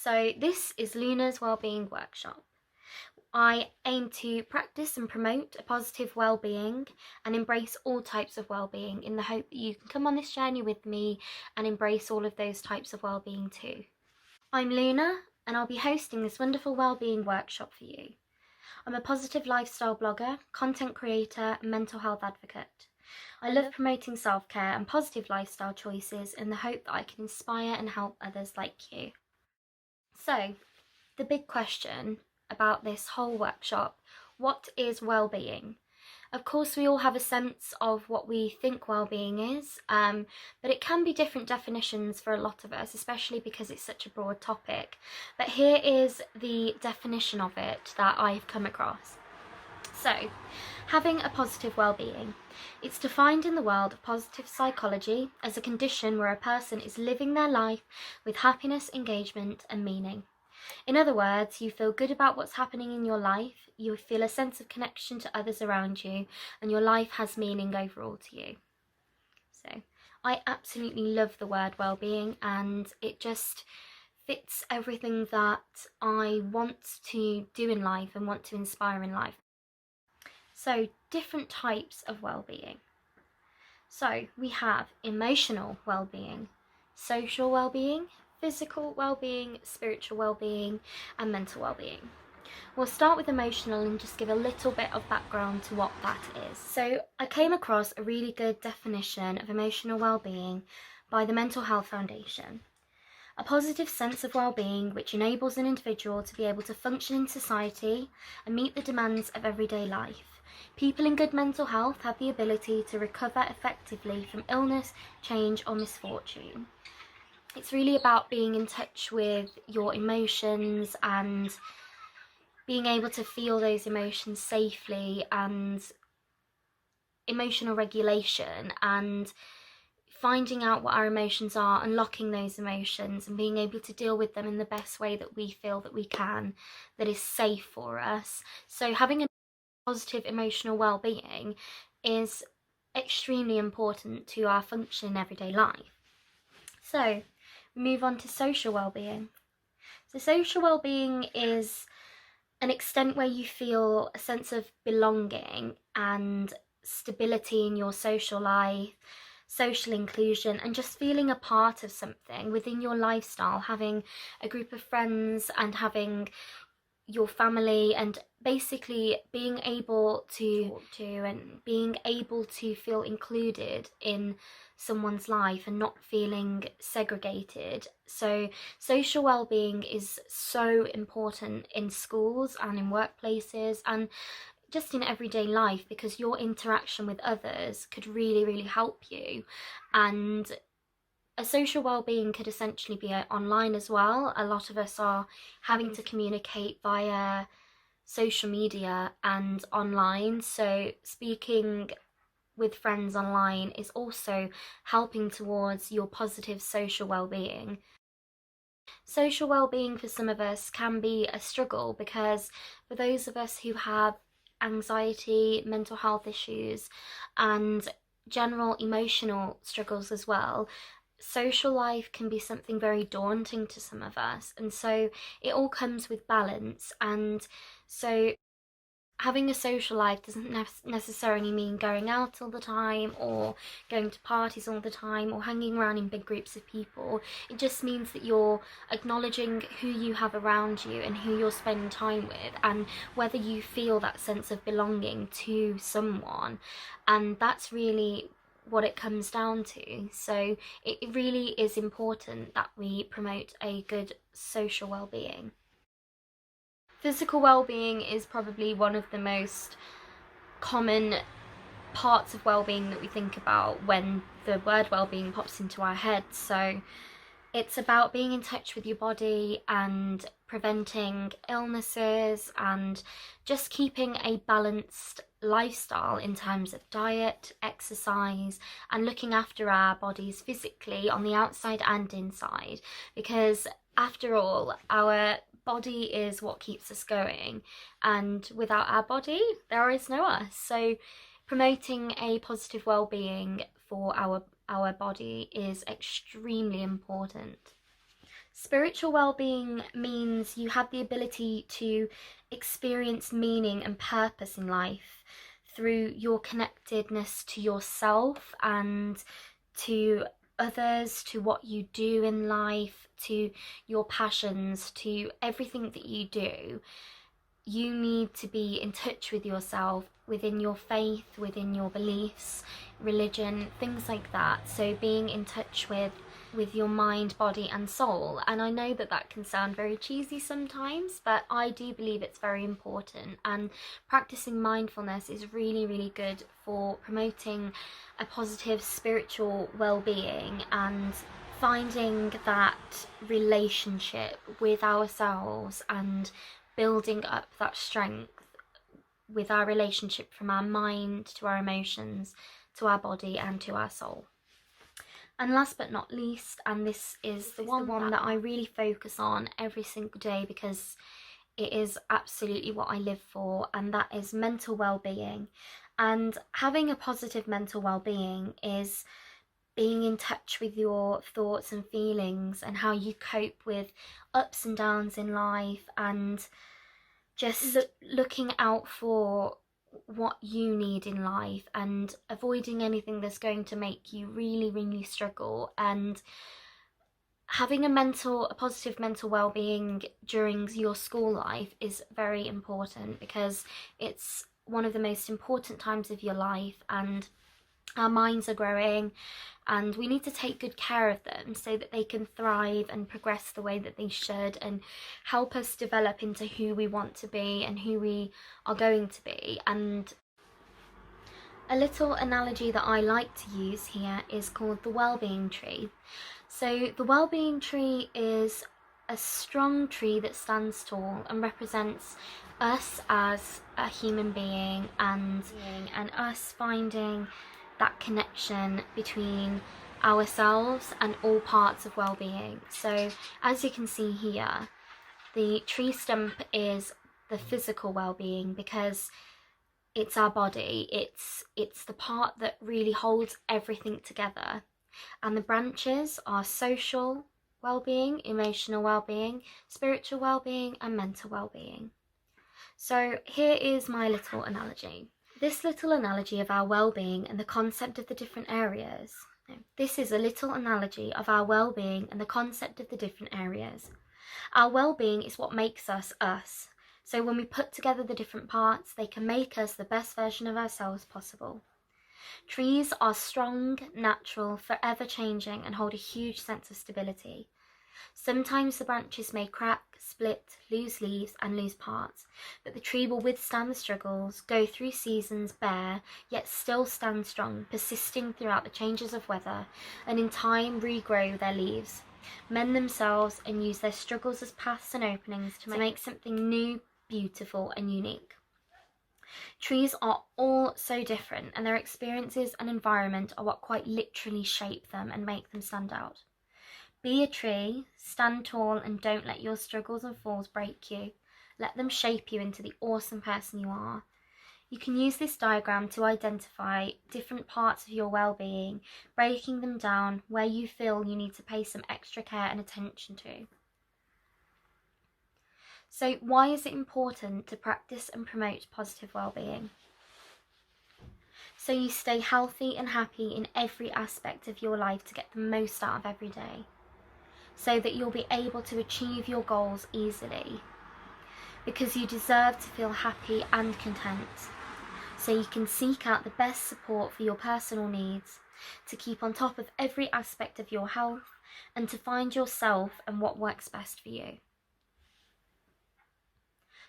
So this is Louna's Wellbeing Workshop. I aim to practice and promote a positive well-being and embrace all types of well-being in the hope that you can come on this journey with me and embrace all of those types of well-being too. I'm Louna and I'll be hosting this wonderful wellbeing workshop for you. I'm a positive lifestyle blogger, content creator and mental health advocate. I love promoting self-care and positive lifestyle choices in the hope that I can inspire and help others like you. So, the big question about this whole workshop, what is well-being? Of course, we all have a sense of what we think well-being is, but it can be different definitions for a lot of us, especially because it's such a broad topic. But here is the definition of it that I've come across. So, having a positive well-being. It's defined in the world of positive psychology as a condition where a person is living their life with happiness, engagement, and meaning. In other words, you feel good about what's happening in your life, you feel a sense of connection to others around you, and your life has meaning overall to you. So, I absolutely love the word well-being, and it just fits everything that I want to do in life and want to inspire in life. So, different types of well-being. So, we have emotional well-being, social well-being, physical well-being, spiritual well-being, and mental well-being. We'll start with emotional and just give a little bit of background to what that is. So I came across a really good definition of emotional well-being by the Mental Health Foundation. A positive sense of well-being which enables an individual to be able to function in society and meet the demands of everyday life. People in good mental health have the ability to recover effectively from illness, change, or misfortune. It's really about being in touch with your emotions and being able to feel those emotions safely, and emotional regulation, and finding out what our emotions are, unlocking those emotions and being able to deal with them in the best way that we feel that we can, that is safe for us. So having a positive emotional well-being is extremely important to our function in everyday life. So we move on to social well-being. So social well-being is an extent where you feel a sense of belonging and stability in your social life, social inclusion, and just feeling a part of something within your lifestyle, having a group of friends and having your family, and basically being able to talk to and being able to feel included in someone's life and not feeling segregated. So social well-being is so important in schools and in workplaces and just in everyday life, because your interaction with others could really help you. And a social well-being could essentially be online as well. A lot of us are having to communicate via social media and online, so speaking with friends online is also helping towards your positive social well-being. Social well-being for some of us can be a struggle, because for those of us who have anxiety, mental health issues, and general emotional struggles as well, social life can be something very daunting to some of us, and so it all comes with balance. And so having a social life doesn't necessarily mean going out all the time or going to parties all the time or hanging around in big groups of people. It just means that you're acknowledging who you have around you and who you're spending time with, and whether you feel that sense of belonging to someone. And that's really what it comes down to. So it really is important that we promote a good social well-being. Physical well-being is probably one of the most common parts of well-being that we think about when the word well-being pops into our heads. So it's about being in touch with your body and preventing illnesses and just keeping a balanced lifestyle in terms of diet, exercise, and looking after our bodies physically on the outside and inside, because after all, our body is what keeps us going, and without our body there is no us. So promoting a positive well-being for our body is extremely important. Spiritual well-being means you have the ability to experience meaning and purpose in life through your connectedness to yourself and to others, to what you do in life, to your passions, to everything that you do. You need to be in touch with yourself within your faith, within your beliefs, religion, things like that. So being in touch with your mind, body and soul. And I know that that can sound very cheesy sometimes, but I do believe it's very important, and practicing mindfulness is really, really good for promoting a positive spiritual well-being and finding that relationship with ourselves and building up that strength with our relationship from our mind to our emotions to our body and to our soul. And last but not least, and this is the one that I really focus on every single day because it is absolutely what I live for, and that is mental well-being. And having a positive mental well-being is being in touch with your thoughts and feelings and how you cope with ups and downs in life, and just looking out for what you need in life and avoiding anything that's going to make you really, really struggle. And having a positive mental well-being during your school life is very important because it's one of the most important times of your life, and our minds are growing and we need to take good care of them so that they can thrive and progress the way that they should and help us develop into who we want to be and who we are going to be. And a little analogy that I like to use here is called the Wellbeing tree. So the Wellbeing tree is a strong tree that stands tall and represents us as a human being and us finding that connection between ourselves and all parts of well-being. So as you can see here, the tree stump is the physical well-being because it's our body, it's the part that really holds everything together. And the branches are social well-being, emotional well-being, spiritual well-being and mental well-being. So here is my little analogy. This little analogy of our well-being and the concept of the different areas. This is a little analogy of our well-being and the concept of the different areas. Our well-being is what makes us us. So when we put together the different parts, they can make us the best version of ourselves possible. Trees are strong, natural, forever changing and hold a huge sense of stability. Sometimes the branches may crack, split, lose leaves and lose parts, but the tree will withstand the struggles, go through seasons bare, yet still stand strong, persisting throughout the changes of weather, and in time regrow their leaves, mend themselves and use their struggles as paths and openings to make something new, beautiful and unique. Trees are all so different, and their experiences and environment are what quite literally shape them and make them stand out. Be a tree, stand tall and don't let your struggles and falls break you. Let them shape you into the awesome person you are. You can use this diagram to identify different parts of your well-being, breaking them down where you feel you need to pay some extra care and attention to. So why is it important to practice and promote positive well-being? So you stay healthy and happy in every aspect of your life to get the most out of every day, so that you'll be able to achieve your goals easily, because you deserve to feel happy and content, so you can seek out the best support for your personal needs, to keep on top of every aspect of your health, and to find yourself and what works best for you.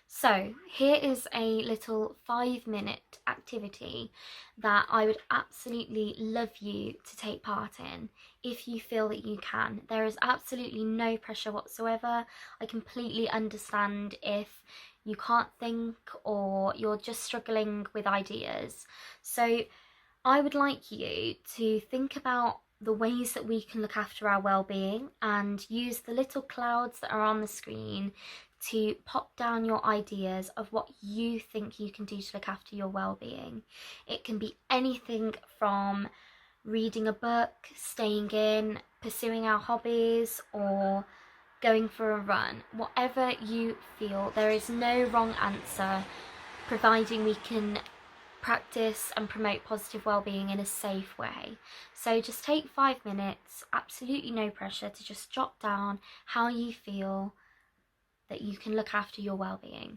So here is a little 5-minute activity that I would absolutely love you to take part in if you feel that you can. There is absolutely no pressure whatsoever. I completely understand if you can't think or you're just struggling with ideas. So I would like you to think about the ways that we can look after our well-being and use the little clouds that are on the screen to pop down your ideas of what you think you can do to look after your well-being. It can be anything from reading a book, staying in, pursuing our hobbies, or going for a run, whatever you feel. There is no wrong answer, providing we can practice and promote positive well-being in a safe way. So just take 5 minutes, absolutely no pressure, to just jot down how you feel that you can look after your well-being.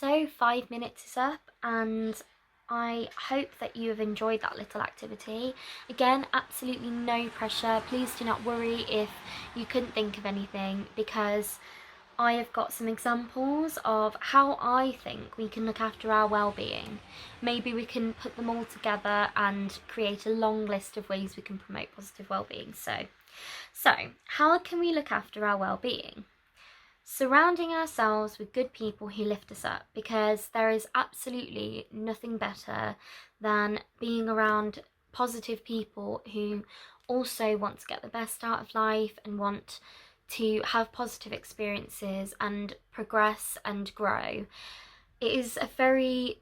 So 5 minutes is up, and I hope that you have enjoyed that little activity. Again, absolutely no pressure. Please do not worry if you couldn't think of anything, because I have got some examples of how I think we can look after our well-being. Maybe we can put them all together and create a long list of ways we can promote positive well-being. So how can we look after our well-being? Surrounding ourselves with good people who lift us up, because there is absolutely nothing better than being around positive people who also want to get the best out of life and want to have positive experiences and progress and grow. It is a very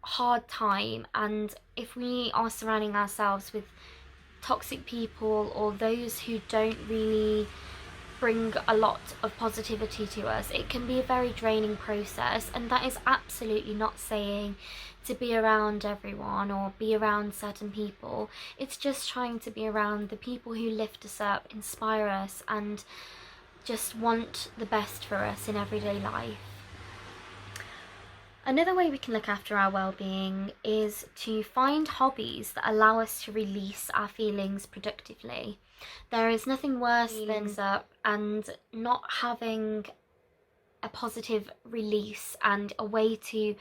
hard time, and if we are surrounding ourselves with toxic people or those who don't really bring a lot of positivity to us, it can be a very draining process. And that is absolutely not saying to be around everyone or be around certain people. It's just trying to be around the people who lift us up, inspire us, and just want the best for us in everyday life. Another way we can look after our well-being is to find hobbies that allow us to release our feelings productively. There is nothing worse than up and not having a positive release and a way to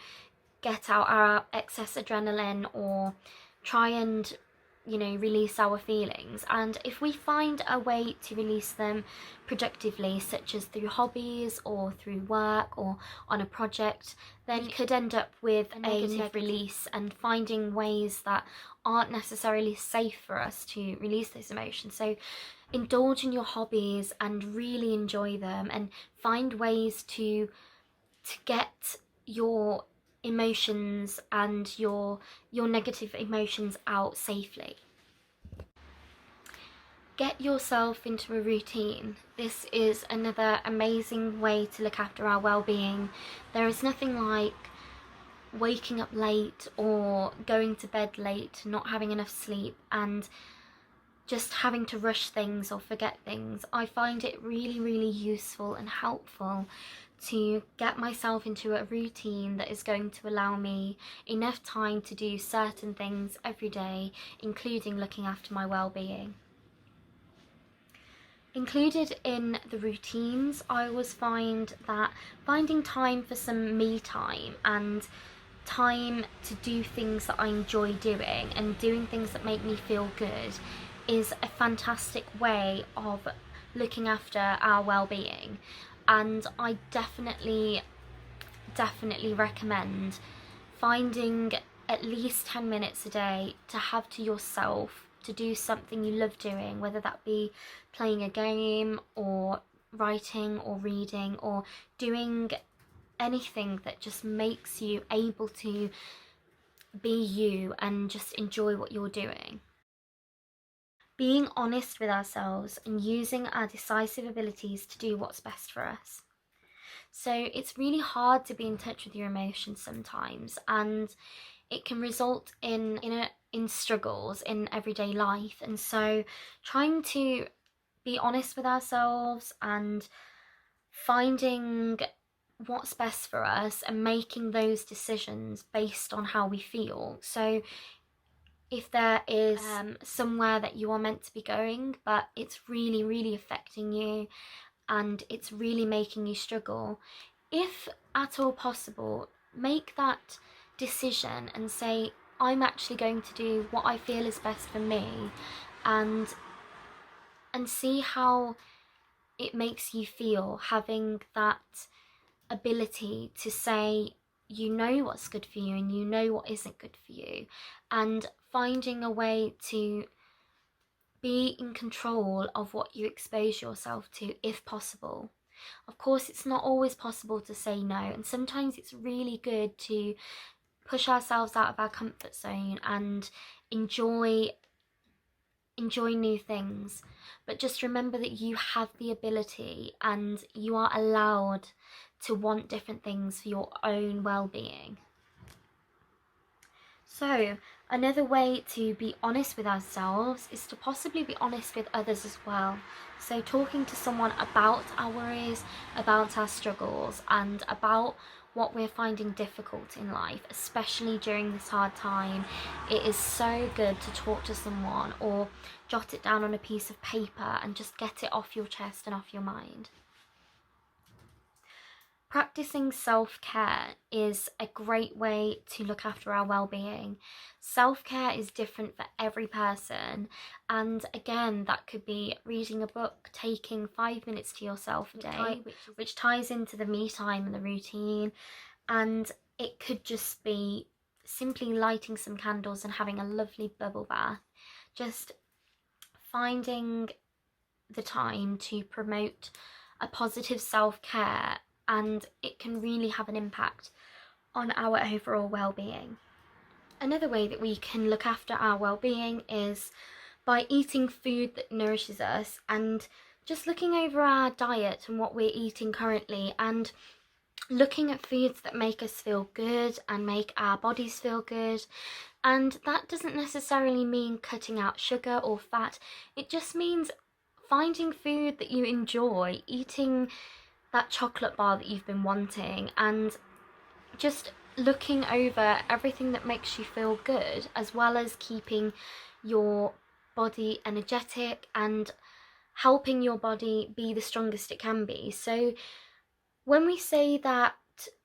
get out our excess adrenaline or try and release our feelings. And if we find a way to release them productively, such as through hobbies or through work or on a project, then you could end up with a negative release and finding ways that aren't necessarily safe for us to release those emotions. So indulge in your hobbies and really enjoy them, and find ways to get your emotions and your negative emotions out safely. Get yourself into a routine. This is another amazing way to look after our well-being. There is nothing like waking up late or going to bed late, not having enough sleep, and just having to rush things or forget things. I find it really, really useful and helpful to get myself into a routine that is going to allow me enough time to do certain things every day, including looking after my well-being. Included in the routines, I always find that finding time for some me time and time to do things that I enjoy doing and doing things that make me feel good is a fantastic way of looking after our well-being. And I definitely recommend finding at least 10 minutes a day to have to yourself, to do something you love doing, whether that be playing a game or writing or reading or doing anything that just makes you able to be you and just enjoy what you're doing. Being honest with ourselves and using our decisive abilities to do what's best for us. So it's really hard to be in touch with your emotions sometimes, and it can result in struggles in everyday life. And so trying to be honest with ourselves and finding what's best for us and making those decisions based on how we feel. So if there is somewhere that you are meant to be going but it's really, really affecting you and it's really making you struggle, if at all possible, make that decision and say, I'm actually going to do what I feel is best for me, and see how it makes you feel, having that ability to say you know what's good for you and you know what isn't good for you, and finding a way to be in control of what you expose yourself to if possible. Of course, it's not always possible to say no, and sometimes it's really good to push ourselves out of our comfort zone and enjoy new things. But just remember that you have the ability and you are allowed to want different things for your own well-being. So, another way to be honest with ourselves is to possibly be honest with others as well. So, talking to someone about our worries, about our struggles, and about what we're finding difficult in life, especially during this hard time. It is so good to talk to someone or jot it down on a piece of paper and just get it off your chest and off your mind. Practicing self-care is a great way to look after our well-being. Self-care is different for every person, and again, that could be reading a book, taking 5 minutes to yourself a day, which ties into the me time and the routine, and it could just be simply lighting some candles and having a lovely bubble bath. Just finding the time to promote a positive self-care, and it can really have an impact on our overall well-being. Another way that we can look after our well-being is by eating food that nourishes us, and just looking over our diet and what we're eating currently, and looking at foods that make us feel good and make our bodies feel good. And that doesn't necessarily mean cutting out sugar or fat. It just means finding food that you enjoy, eating that chocolate bar that you've been wanting, and just looking over everything that makes you feel good, as well as keeping your body energetic and helping your body be the strongest it can be. So when we say that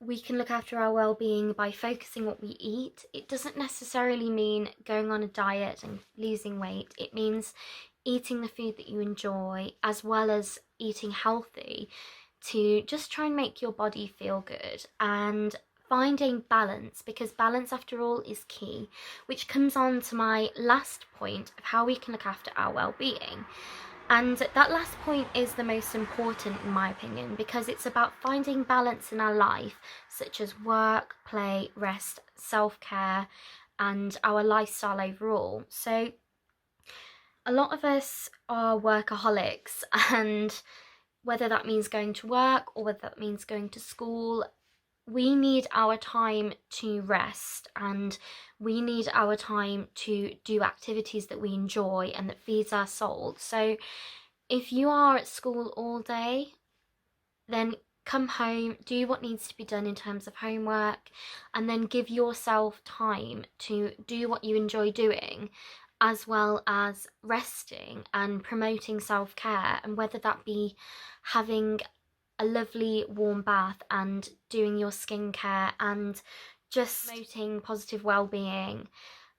we can look after our well-being by focusing what we eat, it doesn't necessarily mean going on a diet and losing weight. It means eating the food that you enjoy, as well as eating healthy, to just try and make your body feel good, and finding balance, because balance after all is key, which comes on to my last point of how we can look after our well-being. And that last point is the most important in my opinion, because it's about finding balance in our life, such as work, play, rest, self-care, and our lifestyle overall. So a lot of us are workaholics, and whether that means going to work or whether that means going to school, we need our time to rest, and we need our time to do activities that we enjoy and that feeds our soul. So if you are at school all day, then come home, do what needs to be done in terms of homework, and then give yourself time to do what you enjoy doing, as well as resting and promoting self-care, and whether that be having a lovely warm bath and doing your skincare and just promoting positive well-being,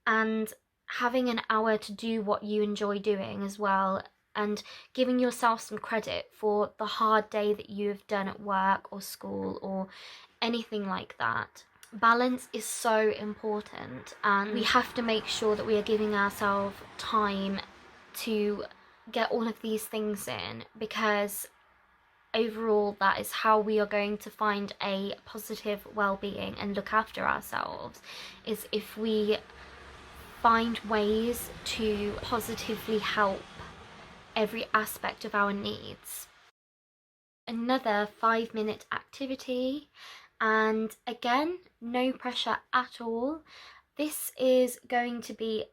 and having an hour to do what you enjoy doing as well, and giving yourself some credit for the hard day that you have done at work or school or anything like that. Balance is so important, and we have to make sure that we are giving ourselves time to get all of these things in, because overall that is how we are going to find a positive well-being and look after ourselves, is if we find ways to positively help every aspect of our needs. Another 5-minute activity, and again, no pressure at all. This is going to be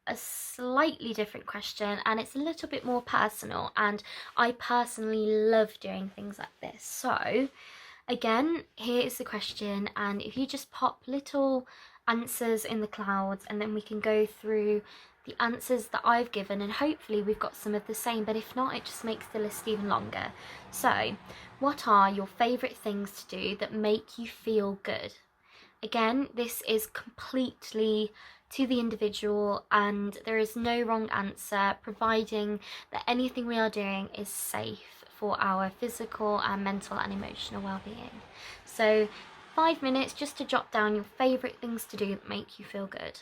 a slightly different question, and it's a little bit more personal, and I personally love doing things like this. So again, here is the question, and if you just pop little answers in the clouds, and then we can go through the answers that I've given, and hopefully we've got some of the same, but if not, it just makes the list even longer. So what are your favourite things to do that make you feel good? Again, this is completely to the individual, and there is no wrong answer, providing that anything we are doing is safe for our physical and mental and emotional well-being. So 5 minutes just to jot down your favourite things to do that make you feel good.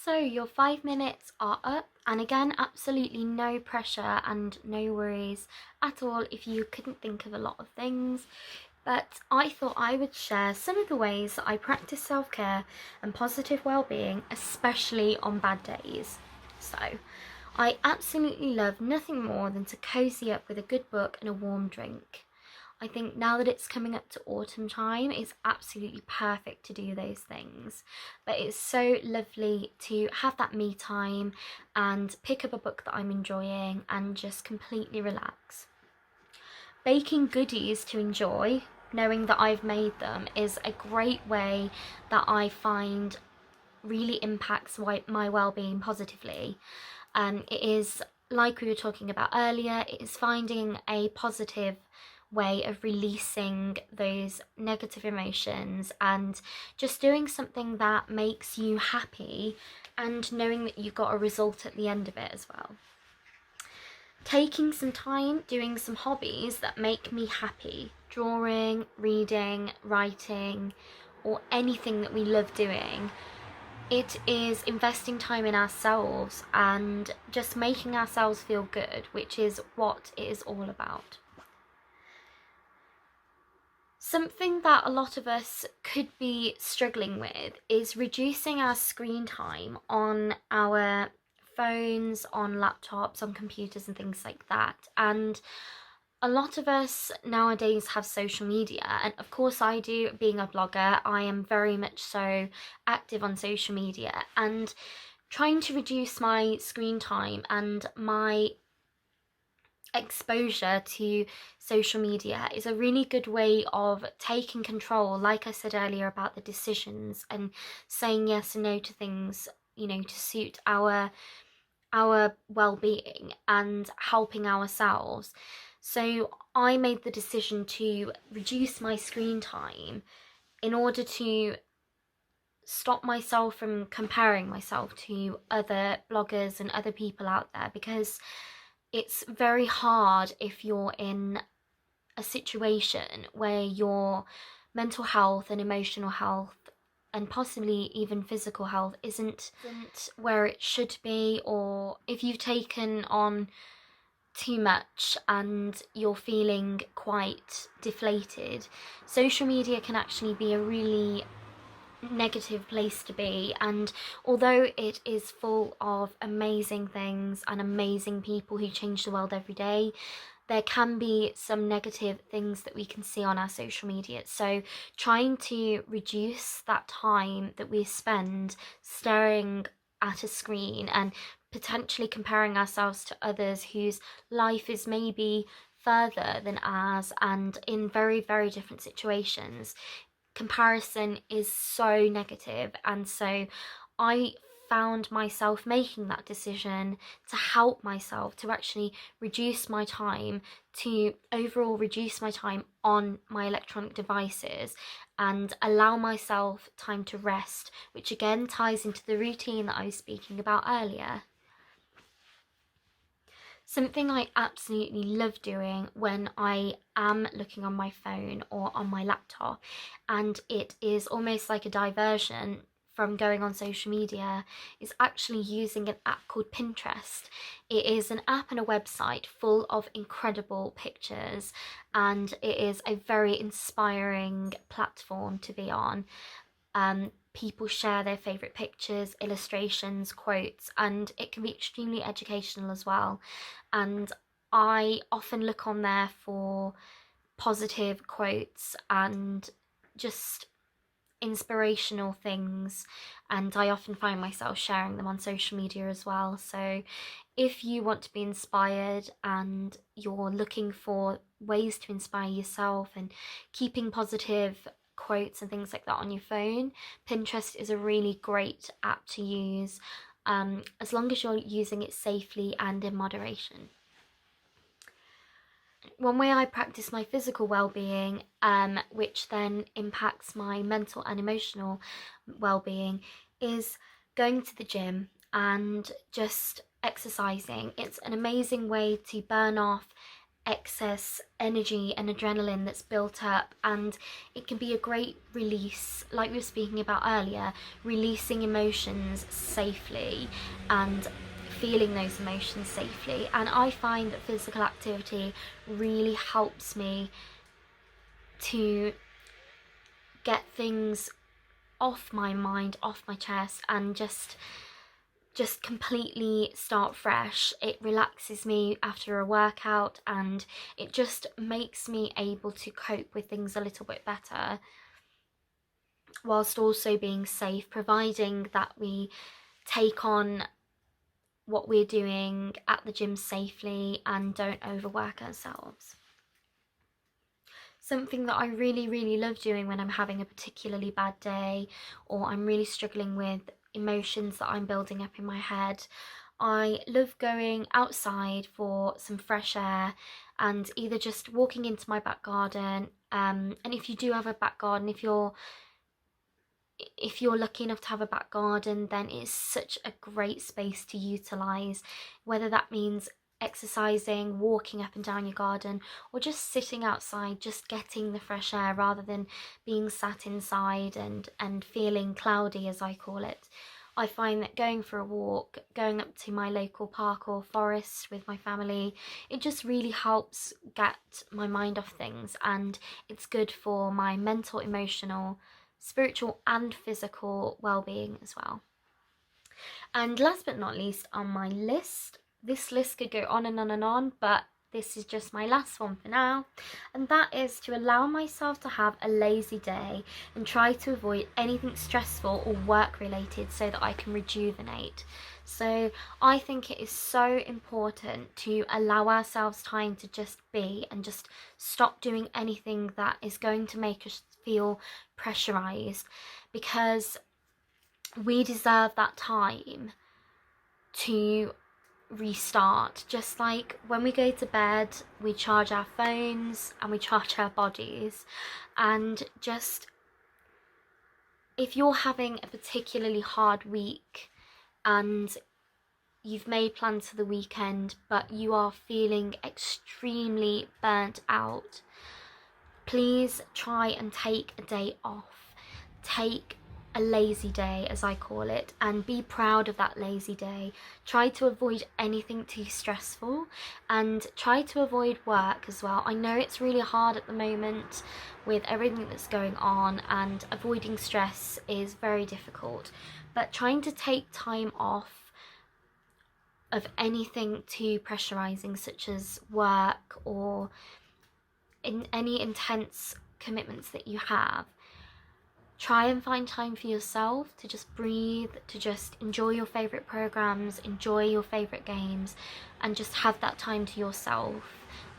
So your 5 minutes are up, and again, absolutely no pressure and no worries at all if you couldn't think of a lot of things. But I thought I would share some of the ways that I practice self-care and positive well-being, especially on bad days. So, I absolutely love nothing more than to cozy up with a good book and a warm drink. I think now that it's coming up to autumn time, it's absolutely perfect to do those things. But it's so lovely to have that me time and pick up a book that I'm enjoying and just completely relax. Baking goodies to enjoy, knowing that I've made them, is a great way that I find really impacts my well-being positively. It is, like we were talking about earlier, it is finding a positive way of releasing those negative emotions and just doing something that makes you happy and knowing that you got a result at the end of it as well. Taking some time doing some hobbies that make me happy, drawing, reading, writing, or anything that we love doing. It is investing time in ourselves and just making ourselves feel good, which is what it is all about. Something that a lot of us could be struggling with is reducing our screen time on our phones, on laptops, on computers and things like that. And a lot of us nowadays have social media, and of course I do. Being a blogger, I am very much so active on social media, and trying to reduce my screen time and my exposure to social media is a really good way of taking control, like I said earlier, about the decisions and saying yes and no to things, to suit our well-being and helping ourselves. So I made the decision to reduce my screen time in order to stop myself from comparing myself to other bloggers and other people out there, because it's very hard if you're in a situation where your mental health and emotional health and possibly even physical health isn't where it should be, or if you've taken on too much and you're feeling quite deflated. Social media can actually be a really negative place to be, and although it is full of amazing things and amazing people who change the world every day, there can be some negative things that we can see on our social media. So trying to reduce that time that we spend staring at a screen and potentially comparing ourselves to others whose life is maybe further than ours and in very, very different situations. Comparison is so negative, and so I found myself making that decision to help myself to actually reduce my time, to overall reduce my time on my electronic devices and allow myself time to rest, which again ties into the routine that I was speaking about earlier. Something I absolutely love doing when I am looking on my phone or on my laptop, and it is almost like a diversion from going on social media, is actually using an app called Pinterest. It is an app and a website full of incredible pictures, and it is a very inspiring platform to be on. People share their favourite pictures, illustrations, quotes, and it can be extremely educational as well. And I often look on there for positive quotes and just inspirational things, and I often find myself sharing them on social media as well. So if you want to be inspired and you're looking for ways to inspire yourself and keeping positive quotes and things like that on your phone, Pinterest is a really great app to use, as long as you're using it safely and in moderation. One way I practice my physical well-being, which then impacts my mental and emotional well-being, is going to the gym and just exercising. It's an amazing way to burn off excess energy and adrenaline that's built up, and it can be a great release, like we were speaking about earlier, releasing emotions safely and feeling those emotions safely. And I find that physical activity really helps me to get things off my mind, off my chest, and just completely start fresh. It relaxes me after a workout, and it just makes me able to cope with things a little bit better, whilst also being safe, providing that we take on what we're doing at the gym safely and don't overwork ourselves. Something that I really love doing when I'm having a particularly bad day, or I'm really struggling with emotions that I'm building up in my head, I love going outside for some fresh air and either just walking into my back garden, and if you do have a back garden, if you're lucky enough to have a back garden, then it's such a great space to utilize, whether that means exercising, walking up and down your garden, or just sitting outside, just getting the fresh air rather than being sat inside and feeling cloudy, as I call it. I find that going for a walk, going up to my local park or forest with my family, it just really helps get my mind off things, and it's good for my mental, emotional, spiritual and physical well-being as well. And last but not least on my list, this list could go on and on and on, but this is just my last one for now, and that is to allow myself to have a lazy day and try to avoid anything stressful or work related so that I can rejuvenate. So I think it is so important to allow ourselves time to just be and just stop doing anything that is going to make us feel pressurized, because we deserve that time to restart. Just like when we go to bed, we charge our phones and we charge our bodies, and just if you're having a particularly hard week and you've made plans for the weekend but you are feeling extremely burnt out, please try and take a day off. Take a lazy day, as I call it, and be proud of that lazy day. Try to avoid anything too stressful, and try to avoid work as well. I know it's really hard at the moment with everything that's going on, and avoiding stress is very difficult, but trying to take time off of anything too pressurizing, such as work or in any intense commitments that you have. Try and find time for yourself to just breathe, to just enjoy your favourite programmes, enjoy your favourite games, and just have that time to yourself.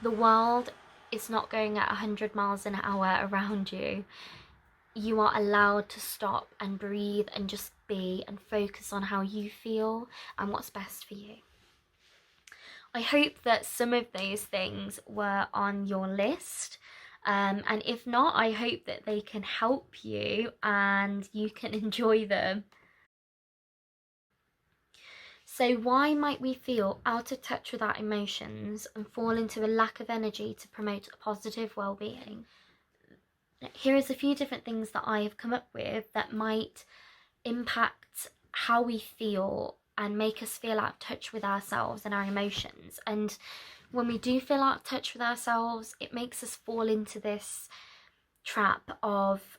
The world is not going at 100 miles an hour around you. You are allowed to stop and breathe and just be and focus on how you feel and what's best for you. I hope that some of those things were on your list. And if not, I hope that they can help you and you can enjoy them. So why might we feel out of touch with our emotions and fall into a lack of energy to promote a positive well-being? Here is a few different things that I have come up with that might impact how we feel and make us feel out of touch with ourselves and our emotions. And when we do feel out of touch with ourselves, it makes us fall into this trap of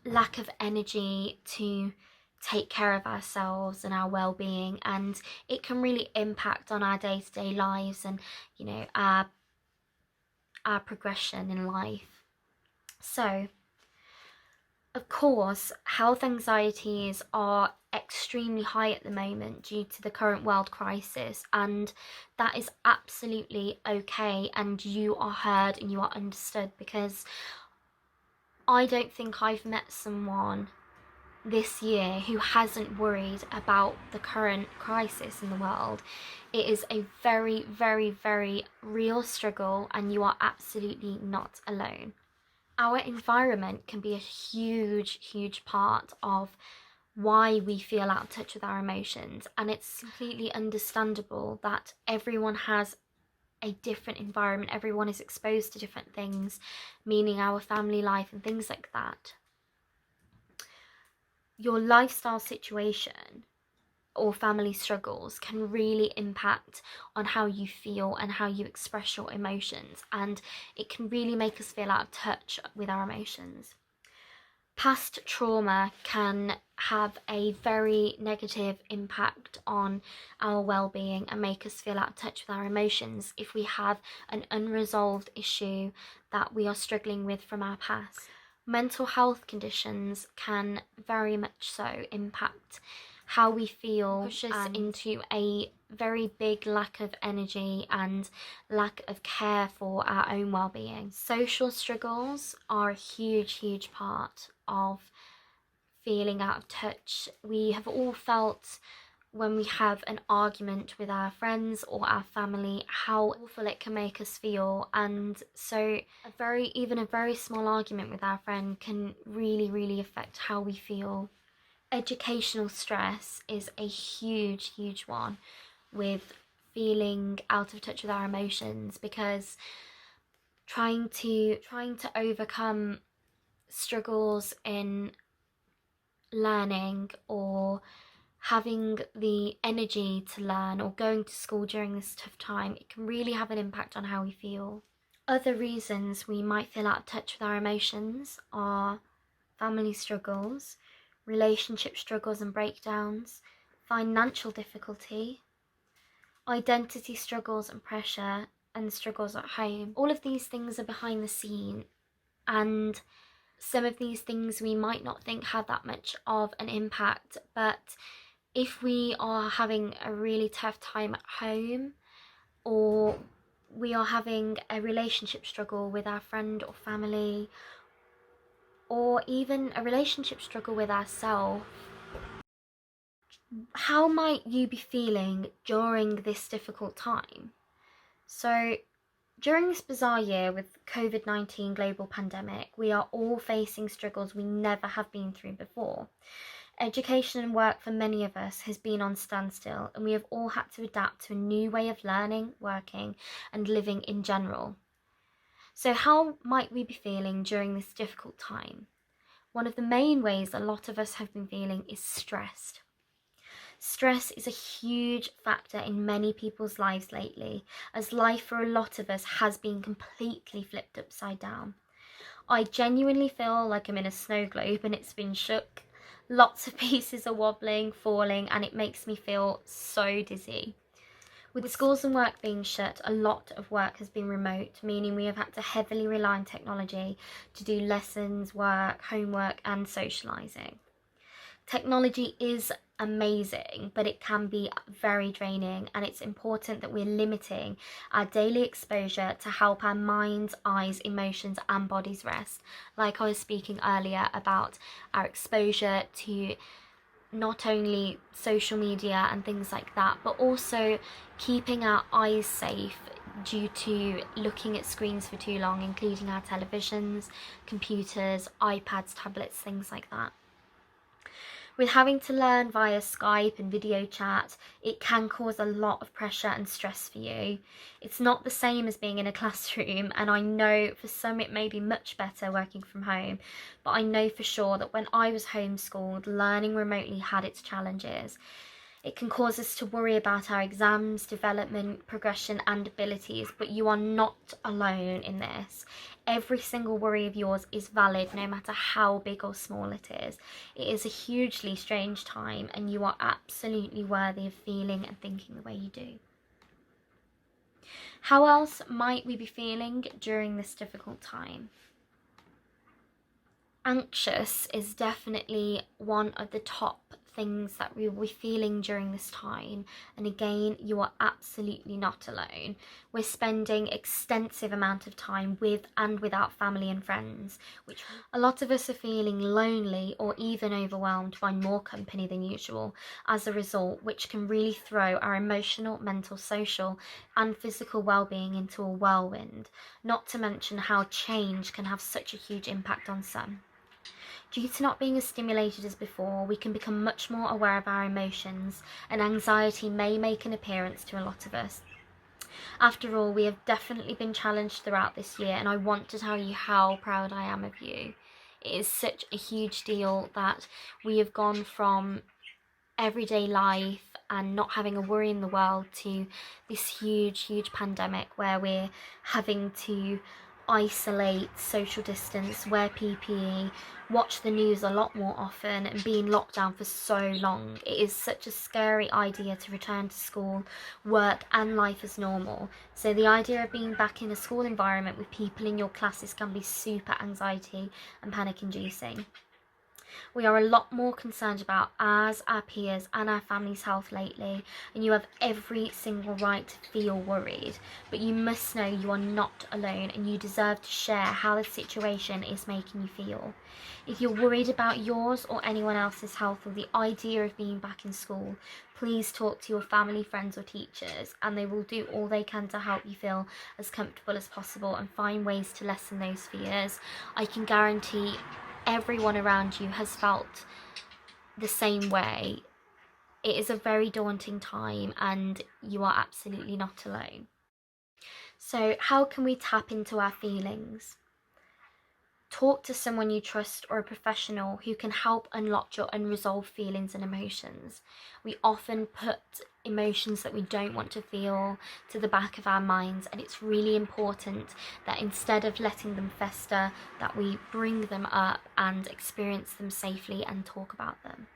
lack of energy to take care of ourselves and our well-being, and it can really impact on our day-to-day lives and, you know, our progression in life. So of course, health anxieties are extremely high at the moment due to the current world crisis, and that is absolutely okay, and you are heard and you are understood, because I don't think I've met someone this year who hasn't worried about the current crisis in the world. It is a very real struggle, and you are absolutely not alone. Our environment can be a huge part of why we feel out of touch with our emotions, and it's completely understandable that everyone has a different environment. Everyone is exposed to different things, meaning our family life and things like that. Your lifestyle situation or family struggles can really impact on how you feel and how you express your emotions, and it can really make us feel out of touch with our emotions. Past trauma can have a very negative impact on our well-being and make us feel out of touch with our emotions if we have an unresolved issue that we are struggling with from our past. Mental health conditions can very much so impact how we feel, push us into a very big lack of energy and lack of care for our own well-being. Social struggles are a huge part of feeling out of touch. We have all felt when we have an argument with our friends or our family how awful it can make us feel, and so even a very small argument with our friend can really affect how we feel. Educational stress is a huge one with feeling out of touch with our emotions, because trying to overcome struggles in learning or having the energy to learn or going to school during this tough time, it can really have an impact on how we feel. Other reasons we might feel out of touch with our emotions are family struggles, relationship struggles and breakdowns, financial difficulty, identity struggles and pressure, and struggles at home. All of these things are behind the scene, and some of these things we might not think have that much of an impact, but if we are having a really tough time at home, or we are having a relationship struggle with our friend or family, or even a relationship struggle with ourselves, how might you be feeling during this difficult time? So during this bizarre year with COVID-19 global pandemic, we are all facing struggles we never have been through before. Education and work for many of us has been on standstill, and we have all had to adapt to a new way of learning, working, and living in general. So how might we be feeling during this difficult time? One of the main ways a lot of us have been feeling is stressed. Stress is a huge factor in many people's lives lately, as life for a lot of us has been completely flipped upside down. I genuinely feel like I'm in a snow globe and it's been shook. Lots of pieces are wobbling, falling, and it makes me feel so dizzy. With schools and work being shut, a lot of work has been remote, meaning we have had to heavily rely on technology to do lessons, work, homework, and socialising. Technology is amazing, but it can be very draining, and it's important that we're limiting our daily exposure to help our minds, eyes, emotions and bodies rest. Like I was speaking earlier about our exposure to not only social media and things like that, but also keeping our eyes safe due to looking at screens for too long, including our televisions, computers, iPads, tablets, things like that. With having to learn via Skype and video chat, it can cause a lot of pressure and stress for you. It's not the same as being in a classroom, and I know for some it may be much better working from home, but I know for sure that when I was homeschooled, learning remotely had its challenges. It can cause us to worry about our exams, development, progression and abilities, but you are not alone in this. Every single worry of yours is valid, no matter how big or small it is. It is a hugely strange time, and you are absolutely worthy of feeling and thinking the way you do. How else might we be feeling during this difficult time? Anxious is definitely one of the top things that we will be feeling during this time, and again, you are absolutely not alone. We're spending extensive amount of time with and without family and friends, which a lot of us are feeling lonely or even overwhelmed by more company than usual as a result, which can really throw our emotional, mental, social and physical well-being into a whirlwind, not to mention how change can have such a huge impact on some. Due to not being as stimulated as before, we can become much more aware of our emotions, and anxiety may make an appearance to a lot of us. After all, we have definitely been challenged throughout this year, and I want to tell you how proud I am of you. It is such a huge deal that we have gone from everyday life and not having a worry in the world to this huge pandemic where we're having to isolate, social distance, wear PPE, watch the news a lot more often, and be in lockdown for so long. It is such a scary idea to return to school, work and life as normal. So the idea of being back in a school environment with people in your classes can be super anxiety and panic inducing. We are a lot more concerned about ours, our peers and our family's health lately, and you have every single right to feel worried, but you must know you are not alone and you deserve to share how the situation is making you feel. If you're worried about yours or anyone else's health or the idea of being back in school, please talk to your family, friends or teachers, and they will do all they can to help you feel as comfortable as possible and find ways to lessen those fears. I can guarantee everyone around you has felt the same way. It is a very daunting time and you are absolutely not alone. So how can we tap into our feelings? Talk to someone you trust or a professional who can help unlock your unresolved feelings and emotions. We often put emotions that we don't want to feel to the back of our minds, and it's really important that instead of letting them fester, that we bring them up and experience them safely and talk about them.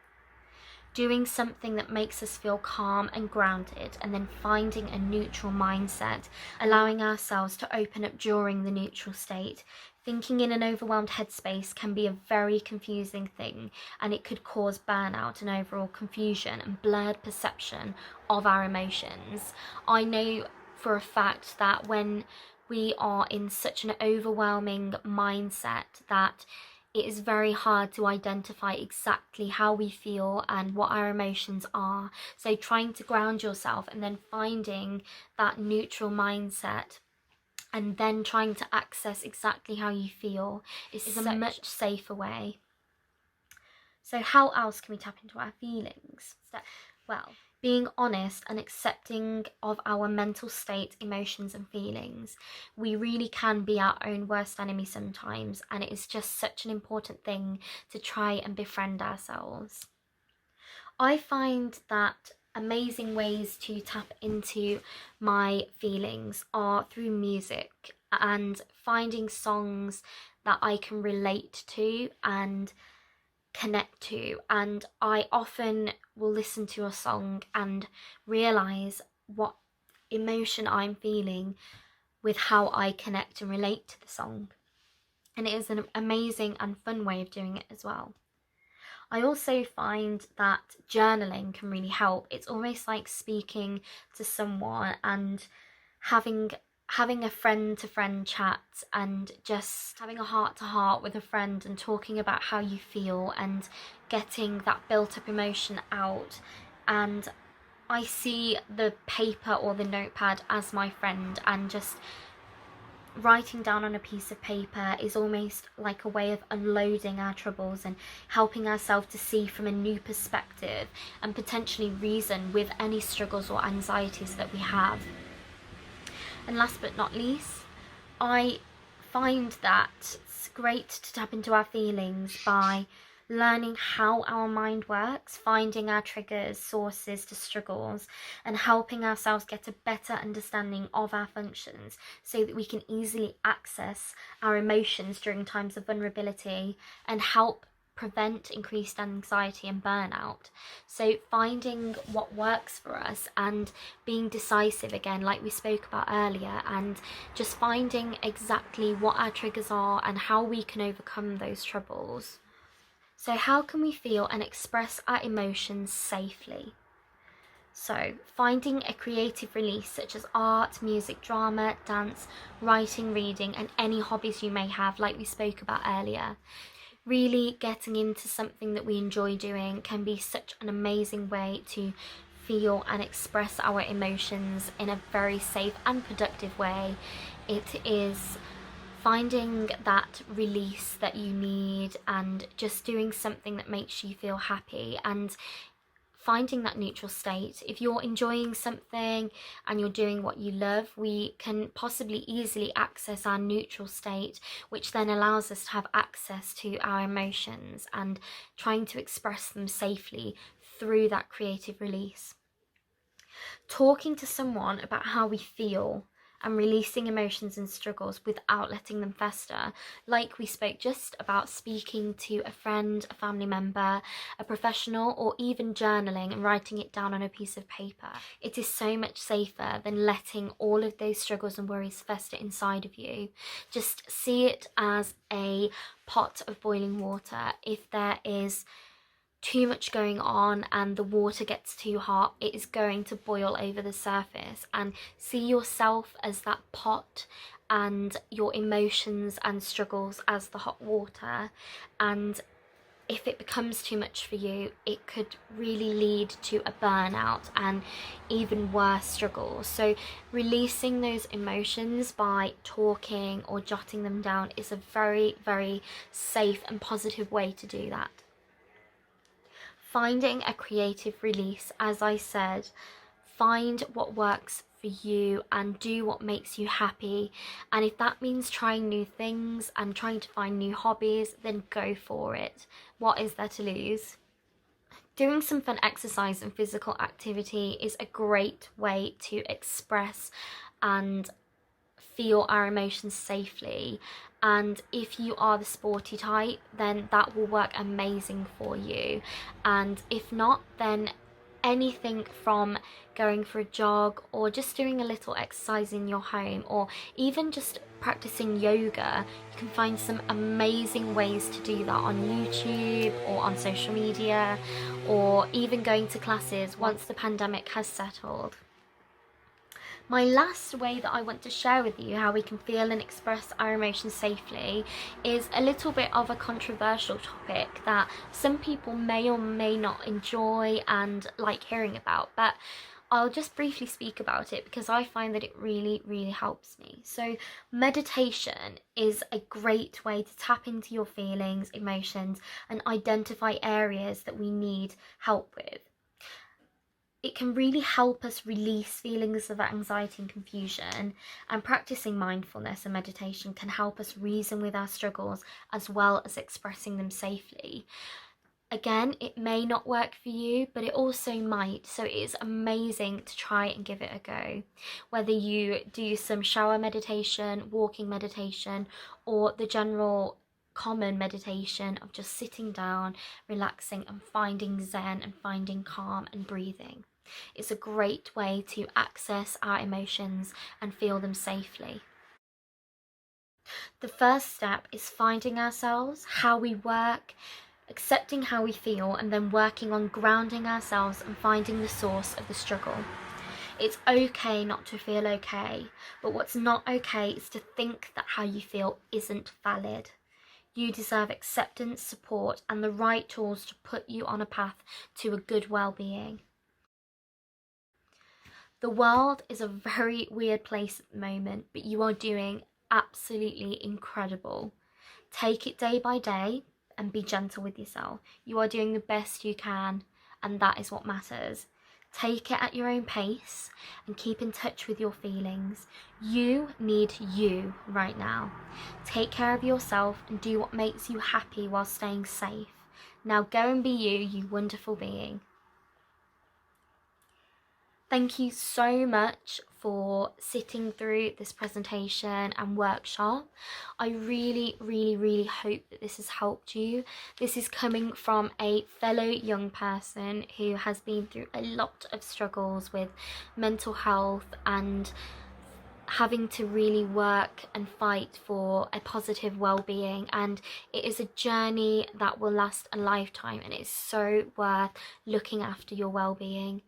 Doing something that makes us feel calm and grounded, and then finding a neutral mindset, allowing ourselves to open up during the neutral state. Thinking in an overwhelmed headspace can be a very confusing thing, and it could cause burnout and overall confusion and blurred perception of our emotions. I know for a fact that when we are in such an overwhelming mindset that it is very hard to identify exactly how we feel and what our emotions are. So trying to ground yourself and then finding that neutral mindset and then trying to access exactly how you feel is a much safer way. So how else can we tap into our feelings? Well, being honest and accepting of our mental state, emotions and feelings. We really can be our own worst enemy sometimes, and it is just such an important thing to try and befriend ourselves. I find that amazing ways to tap into my feelings are through music and finding songs that I can relate to and connect to, and I often will listen to a song and realize what emotion I'm feeling with how I connect and relate to the song, and it is an amazing and fun way of doing it as well. I also find that journaling can really help. It's almost like speaking to someone and having a friend to friend chat and just having a heart to heart with a friend and talking about how you feel and getting that built up emotion out. And I see the paper or the notepad as my friend, and just writing down on a piece of paper is almost like a way of unloading our troubles and helping ourselves to see from a new perspective and potentially reason with any struggles or anxieties that we have. And last but not least, I find that it's great to tap into our feelings by learning how our mind works, finding our triggers, sources to struggles, and helping ourselves get a better understanding of our functions so that we can easily access our emotions during times of vulnerability and help prevent increased anxiety and burnout. So finding what works for us and being decisive again, like we spoke about earlier, and just finding exactly what our triggers are and how we can overcome those troubles. So how can we feel and express our emotions safely? So finding a creative release such as art, music, drama, dance, writing, reading and any hobbies you may have, like we spoke about earlier. Really getting into something that we enjoy doing can be such an amazing way to feel and express our emotions in a very safe and productive way. It is finding that release that you need and just doing something that makes you feel happy, and finding that neutral state. If you're enjoying something and you're doing what you love, we can possibly easily access our neutral state, which then allows us to have access to our emotions and trying to express them safely through that creative release. Talking to someone about how we feel and releasing emotions and struggles without letting them fester, like we spoke just about speaking to a friend, a family member, a professional, or even journaling and writing it down on a piece of paper. It is so much safer than letting all of those struggles and worries fester inside of you. Just see it as a pot of boiling water. If there is too much going on and the water gets too hot, it is going to boil over the surface, and see yourself as that pot and your emotions and struggles as the hot water. And if it becomes too much for you, it could really lead to a burnout and even worse struggles. So releasing those emotions by talking or jotting them down is a very, very safe and positive way to do that. Finding a creative release, as I said, find what works for you and do what makes you happy. And if that means trying new things and trying to find new hobbies, then go for it. What is there to lose? Doing some fun exercise and physical activity is a great way to express and feel our emotions safely. And if you are the sporty type, then that will work amazing for you. And if not, then anything from going for a jog or just doing a little exercise in your home, or even just practicing yoga, you can find some amazing ways to do that on YouTube or on social media, or even going to classes once the pandemic has settled. My last way that I want to share with you how we can feel and express our emotions safely is a little bit of a controversial topic that some people may or may not enjoy and like hearing about, but I'll just briefly speak about it because I find that it really, really helps me. So meditation is a great way to tap into your feelings, emotions, and identify areas that we need help with. It can really help us release feelings of anxiety and confusion, and practicing mindfulness and meditation can help us reason with our struggles as well as expressing them safely. Again, it may not work for you, but it also might, so it is amazing to try and give it a go. Whether you do some shower meditation, walking meditation, or the general common meditation of just sitting down, relaxing and finding zen and finding calm and breathing. It's a great way to access our emotions and feel them safely. The first step is finding ourselves, how we work, accepting how we feel, and then working on grounding ourselves and finding the source of the struggle. It's okay not to feel okay, but what's not okay is to think that how you feel isn't valid. You deserve acceptance, support, and the right tools to put you on a path to a good well-being. The world is a very weird place at the moment, but you are doing absolutely incredible. Take it day by day and be gentle with yourself. You are doing the best you can, and that is what matters. Take it at your own pace and keep in touch with your feelings. You need you right now. Take care of yourself and do what makes you happy while staying safe. Now go and be you, you wonderful being. Thank you so much for sitting through this presentation and workshop. I really, really, really hope that this has helped you. This is coming from a fellow young person who has been through a lot of struggles with mental health and having to really work and fight for a positive well-being, and it is a journey that will last a lifetime, and it's so worth looking after your well-being.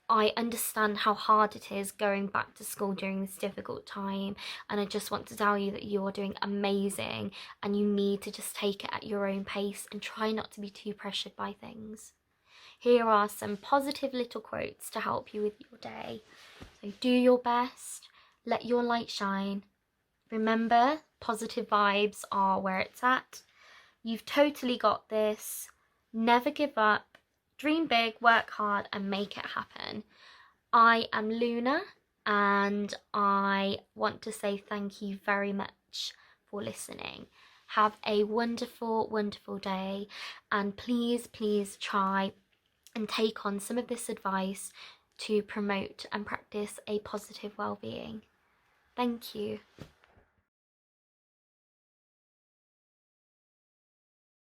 I understand how hard it is going back to school during this difficult time, and I just want to tell you that you are doing amazing and you need to just take it at your own pace and try not to be too pressured by things. Here are some positive little quotes to help you with your day. So do your best, let your light shine. Remember, positive vibes are where it's at. You've totally got this. Never give up. dream big, work hard, and make it happen. I am Louna, and I want to say thank you very much for listening. Have a wonderful, wonderful day, and please, please try and take on some of this advice to promote and practice a positive well-being. Thank you.